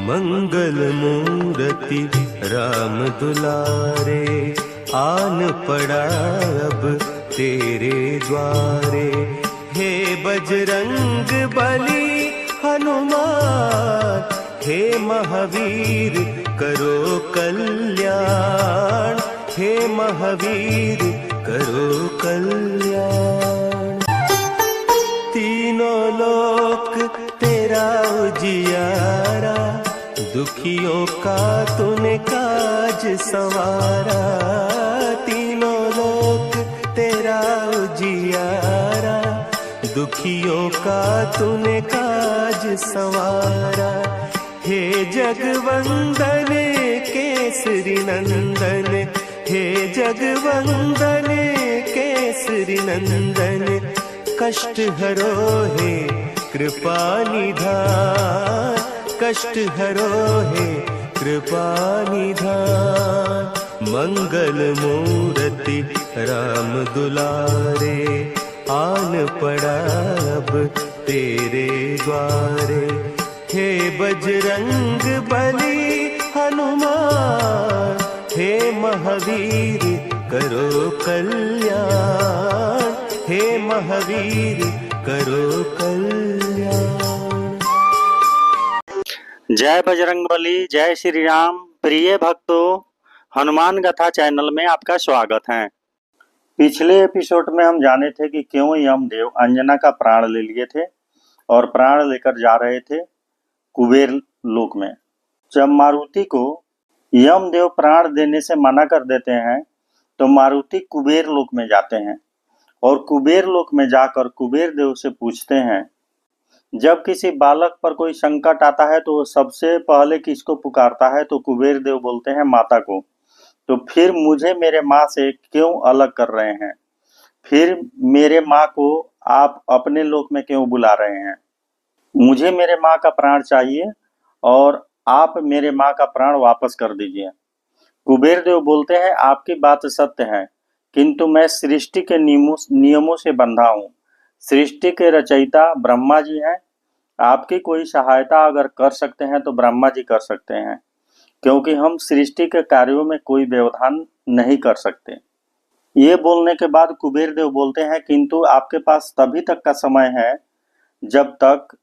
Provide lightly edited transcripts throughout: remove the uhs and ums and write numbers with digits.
मंगल मूर्ति राम दुलारे, आन पड़ा अब तेरे द्वारे। हे बजरंग बली हनुमान, हे महावीर करो कल्याण, हे महावीर करो कल्याण। तीनों लोक तेरा उजियारा, दुखियों का तूने काज संवारा। तीनों लोक तेरा उजियारा, दुखियों का तूने काज संवारा। हे जगवंदन केसरी नंदन, हे जगवंदन केसरी नंदन। कष्ट हरो हे कृपा निधान, कष्ट हरो हे कृपा निधान। मंगल मूर्ति राम दुलारे, आन पड़ा अब तेरे द्वारे। हे बजरंग बली हनुमान, हे महावीर करो कल्याण, हे महावीर करो कल्याण। जय बजरंगबली, जय श्री राम। प्रिय भक्तों, हनुमान गाथा चैनल में आपका स्वागत है। पिछले एपिसोड में हम जाने थे कि क्यों यमदेव अंजना का प्राण ले लिए थे और प्राण लेकर जा रहे थे कुबेर लोक में। जब मारुति को यमदेव प्राण देने से मना कर देते हैं तो मारुति कुबेर लोक में जाते हैं और कुबेर लोक में जाकर कुबेर देव से पूछते हैं। जब किसी बालक पर कोई संकट आता है तो वो सबसे पहले किसको पुकारता है? तो कुबेर देव बोलते हैं माता को। तो फिर मुझे मेरे माँ से क्यों अलग कर रहे हैं? फिर मेरे माँ को आप अपने लोक में क्यों बुला रहे हैं? मुझे मेरे माँ का प्राण चाहिए और आप मेरे माँ का प्राण वापस कर दीजिए। कुबेर देव बोलते हैं आपकी बात सत्य है, किंतु मैं सृष्टि के नियमों से बंधा हूँ। सृष्टि के रचयिता ब्रह्मा जी हैं। आपकी कोई सहायता अगर कर सकते हैं तो ब्रह्मा जी कर सकते हैं, क्योंकि हम सृष्टि के कार्यों में कोई व्यवधान नहीं कर सकते। ये बोलने के बाद कुबेर देव बोलते हैं किंतु आपके पास तभी तक का समय है जब तक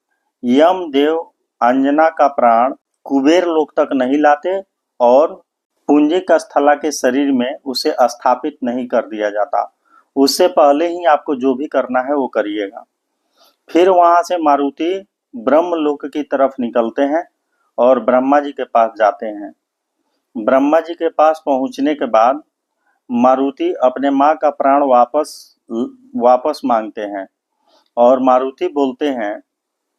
यमदेव अंजना का प्राण कुबेर लोक तक नहीं लाते और पुंजिक स्थला के शरीर में उसे स्थापित नहीं कर दिया जाता। उससे पहले ही आपको जो भी करना है वो करिएगा। फिर वहां से मारुति ब्रह्मलोक की तरफ निकलते हैं और ब्रह्मा जी के पास जाते हैं। ब्रह्मा जी के पास पहुंचने के बाद मारुति अपने माँ का प्राण वापस मांगते हैं और मारुति बोलते हैं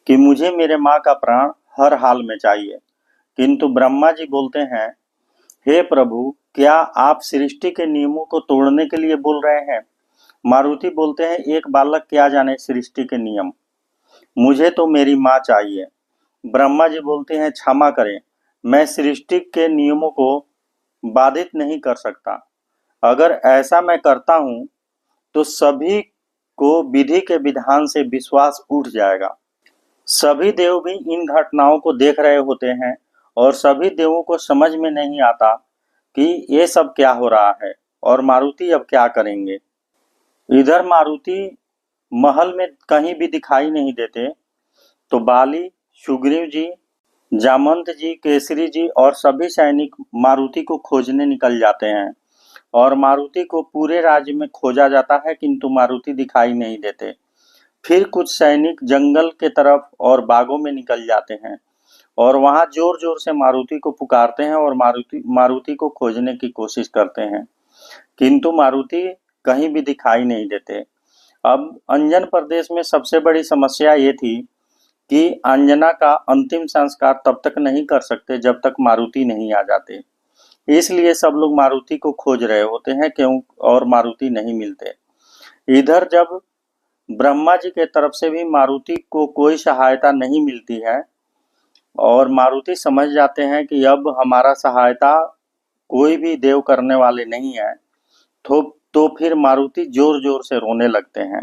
कि मुझे मेरे माँ का प्राण हर हाल में चाहिए। किंतु ब्रह्मा जी बोलते हैं, हे प्रभु, क्या आप सृष्टि के नियमों को तोड़ने के लिए बोल रहे हैं? मारुति बोलते हैं, एक बालक क्या जाने सृष्टि के नियम, मुझे तो मेरी माँ चाहिए। ब्रह्मा जी बोलते हैं, क्षमा करें, मैं सृष्टि के नियमों को बाधित नहीं कर सकता। अगर ऐसा मैं करता हूँ तो सभी को विधि के विधान से विश्वास उठ जाएगा। सभी देव भी इन घटनाओं को देख रहे होते हैं और सभी देवों को समझ में नहीं आता कि ये सब क्या हो रहा है और मारुति अब क्या करेंगे। इधर मारुति महल में कहीं भी दिखाई नहीं देते तो बाली, सुग्रीव जी, जामंत जी, केसरी जी और सभी सैनिक मारुति को खोजने निकल जाते हैं और मारुति को पूरे राज्य में खोजा जाता है किंतु मारुति दिखाई नहीं देते। फिर कुछ सैनिक जंगल के तरफ और बागों में निकल जाते हैं और वहां जोर जोर से मारुति को पुकारते हैं और मारुति को खोजने की कोशिश करते हैं, किंतु मारुति कहीं भी दिखाई नहीं देते। अब अंजन प्रदेश में सबसे बड़ी समस्या ये थी कि अंजना का अंतिम संस्कार तब तक नहीं कर सकते जब तक मारुति नहीं आ जाते। इसलिए सब लोग मारुति को खोज रहे होते हैं क्यों और मारुति नहीं मिलते। इधर जब ब्रह्मा जी के तरफ से भी मारुति को कोई सहायता नहीं मिलती है और मारुति समझ जाते हैं कि अब हमारा सहायता कोई भी देव करने वाले नहीं है, तो फिर मारुति जोर जोर से रोने लगते हैं।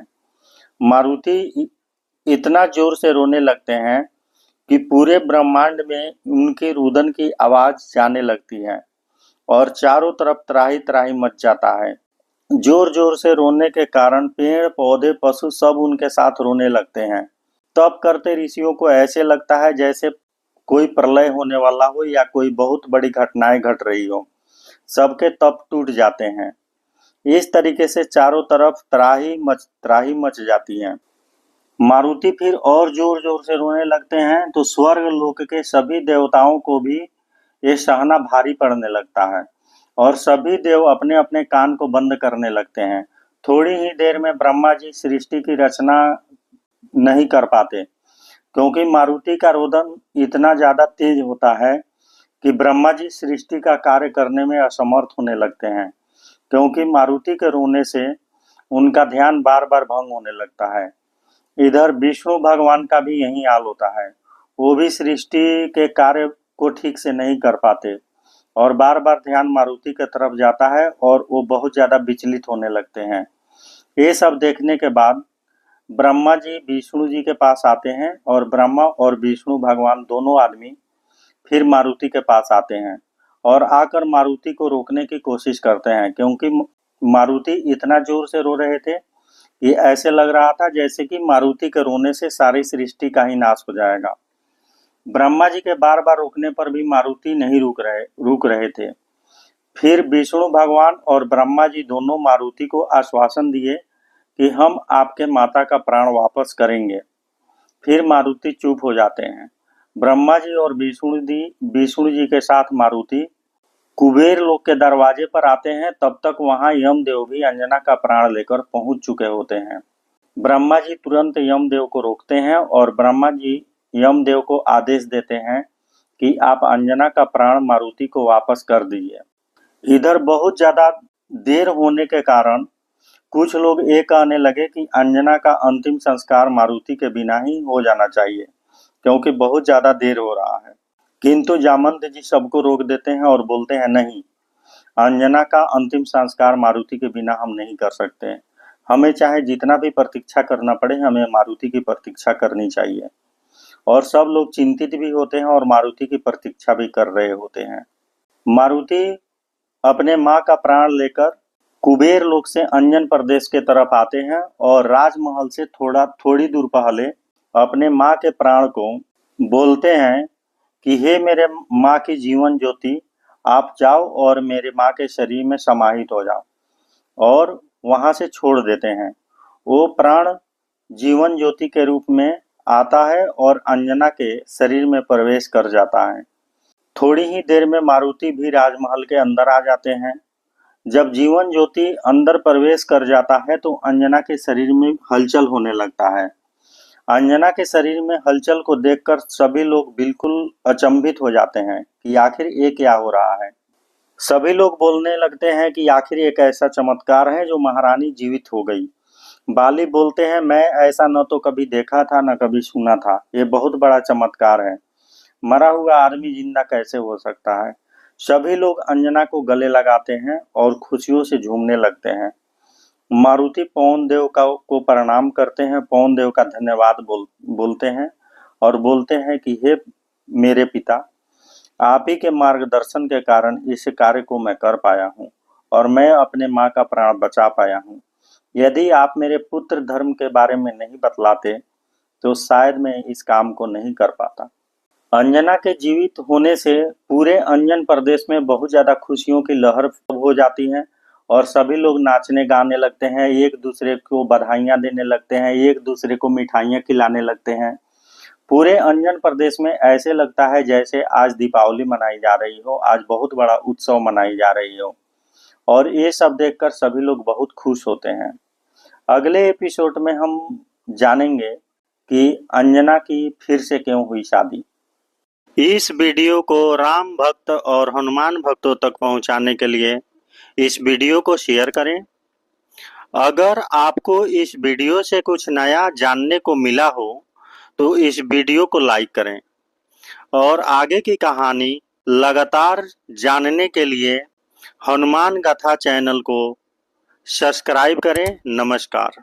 मारुति इतना जोर से रोने लगते हैं कि पूरे ब्रह्मांड में उनके रुदन की आवाज जाने लगती है और चारों तरफ त्राही त्राही मच जाता है। जोर जोर से रोने के कारण पेड़ पौधे पशु सब उनके साथ रोने लगते हैं। तप करते ऋषियों को ऐसे लगता है जैसे कोई प्रलय होने वाला हो या कोई बहुत बड़ी घटनाएं घट रही हो। सबके तप टूट जाते हैं। इस तरीके से चारों तरफ त्राही मच जाती है। मारुति फिर और जोर जोर से रोने लगते हैं तो स्वर्ग लोक के सभी देवताओं को भी ये सहना भारी पड़ने लगता है और सभी देव अपने अपने कान को बंद करने लगते हैं। थोड़ी ही देर में ब्रह्मा जी सृष्टि की रचना नहीं कर पाते क्योंकि मारुति का रोदन इतना ज्यादा तेज होता है कि ब्रह्मा जी सृष्टि का कार्य करने में असमर्थ होने लगते हैं क्योंकि मारुति के रोने से उनका ध्यान बार बार भंग होने लगता है। इधर विष्णु भगवान का भी यही हाल होता है। वो भी सृष्टि के कार्य को ठीक से नहीं कर पाते और बार बार ध्यान मारुति की तरफ जाता है और वो बहुत ज्यादा विचलित होने लगते हैं। ये सब देखने के बाद ब्रह्मा जी विष्णु जी के पास आते हैं और ब्रह्मा और विष्णु भगवान दोनों आदमी फिर मारुति के पास आते हैं और आकर मारुति को रोकने की कोशिश करते हैं क्योंकि मारुति इतना जोर से रो रहे थे, ये ऐसे लग रहा था जैसे कि मारुति के रोने से सारी सृष्टि का ही नाश हो जाएगा। ब्रह्मा जी के बार बार रोकने पर भी मारुति नहीं रुक रहे थे। फिर विष्णु भगवान और ब्रह्मा जी दोनों मारुति को आश्वासन दिए कि हम आपके माता का प्राण वापस करेंगे। फिर मारुति चुप हो जाते हैं। ब्रह्मा जी और विष्णु जी के साथ मारुति कुबेर लोक के दरवाजे पर आते हैं। तब तक वहां यमदेव भी अंजना का प्राण लेकर पहुंच चुके होते हैं। ब्रह्मा जी तुरंत यमदेव को रोकते हैं और ब्रह्मा जी यमदेव को आदेश देते हैं कि आप अंजना का प्राण मारुति को वापस कर दीजिए। इधर बहुत ज्यादा देर होने के कारण कुछ लोग ये कहने लगे कि अंजना का अंतिम संस्कार मारुति के बिना ही हो जाना चाहिए क्योंकि बहुत ज्यादा देर हो रहा है। किंतु जामवंत जी सबको रोक देते हैं और बोलते हैं नहीं, अंजना का अंतिम संस्कार मारुति के बिना हम नहीं कर सकते। हमें चाहे जितना भी प्रतीक्षा करना पड़े, हमें मारुति की प्रतीक्षा करनी चाहिए। और सब लोग चिंतित भी होते हैं और मारुति की प्रतीक्षा भी कर रहे होते हैं। मारुति अपने माँ का प्राण लेकर कुबेर लोक से अंजन प्रदेश के तरफ आते हैं और राजमहल से थोड़ी दूर पहले अपने माँ के प्राण को बोलते हैं कि हे मेरे माँ की जीवन ज्योति, आप जाओ और मेरे माँ के शरीर में समाहित हो जाओ, और वहां से छोड़ देते हैं। वो प्राण जीवन ज्योति के रूप में आता है और अंजना के शरीर में प्रवेश कर जाता है। थोड़ी ही देर में मारुति भी राजमहल के अंदर आ जाते हैं। जब जीवन ज्योति अंदर प्रवेश कर जाता है तो अंजना के शरीर में हलचल होने लगता है। अंजना के शरीर में हलचल को देखकर सभी लोग बिल्कुल अचंभित हो जाते हैं कि आखिर ये क्या हो रहा है। सभी लोग बोलने लगते हैं कि आखिर एक ऐसा चमत्कार है जो महारानी जीवित हो गई। बाली बोलते हैं, मैं ऐसा न तो कभी देखा था न कभी सुना था, ये बहुत बड़ा चमत्कार है। मरा हुआ आदमी जिंदा कैसे हो सकता है। सभी लोग अंजना को गले लगाते हैं और खुशियों से झूमने लगते हैं। मारुति पवन देव को प्रणाम करते हैं, पवन देव का धन्यवाद बोलते हैं और बोलते हैं कि हे मेरे पिता, आप ही के मार्गदर्शन के कारण इस कार्य को मैं कर पाया हूँ और मैं अपने माँ का प्राण बचा पाया हूँ। यदि आप मेरे पुत्र धर्म के बारे में नहीं बतलाते तो शायद मैं इस काम को नहीं कर पाता। अंजना के जीवित होने से पूरे अंजन प्रदेश में बहुत ज्यादा खुशियों की लहर हो जाती है और सभी लोग नाचने गाने लगते हैं, एक दूसरे को बधाइयां देने लगते हैं, एक दूसरे को मिठाइयां खिलाने लगते हैं। पूरे अंजन प्रदेश में ऐसे लगता है जैसे आज दीपावली मनाई जा रही हो, आज बहुत बड़ा उत्सव मनाई जा रही हो, और ये सब देखकर सभी लोग बहुत खुश होते हैं। अगले एपिसोड में हम जानेंगे कि अंजना की फिर से क्यों हुई शादी। इस वीडियो को राम भक्त और हनुमान भक्तों तक पहुंचाने के लिए इस वीडियो को शेयर करें। अगर आपको इस वीडियो से कुछ नया जानने को मिला हो तो इस वीडियो को लाइक करें और आगे की कहानी लगातार जानने के लिए हनुमान गाथा चैनल को सब्सक्राइब करें। नमस्कार।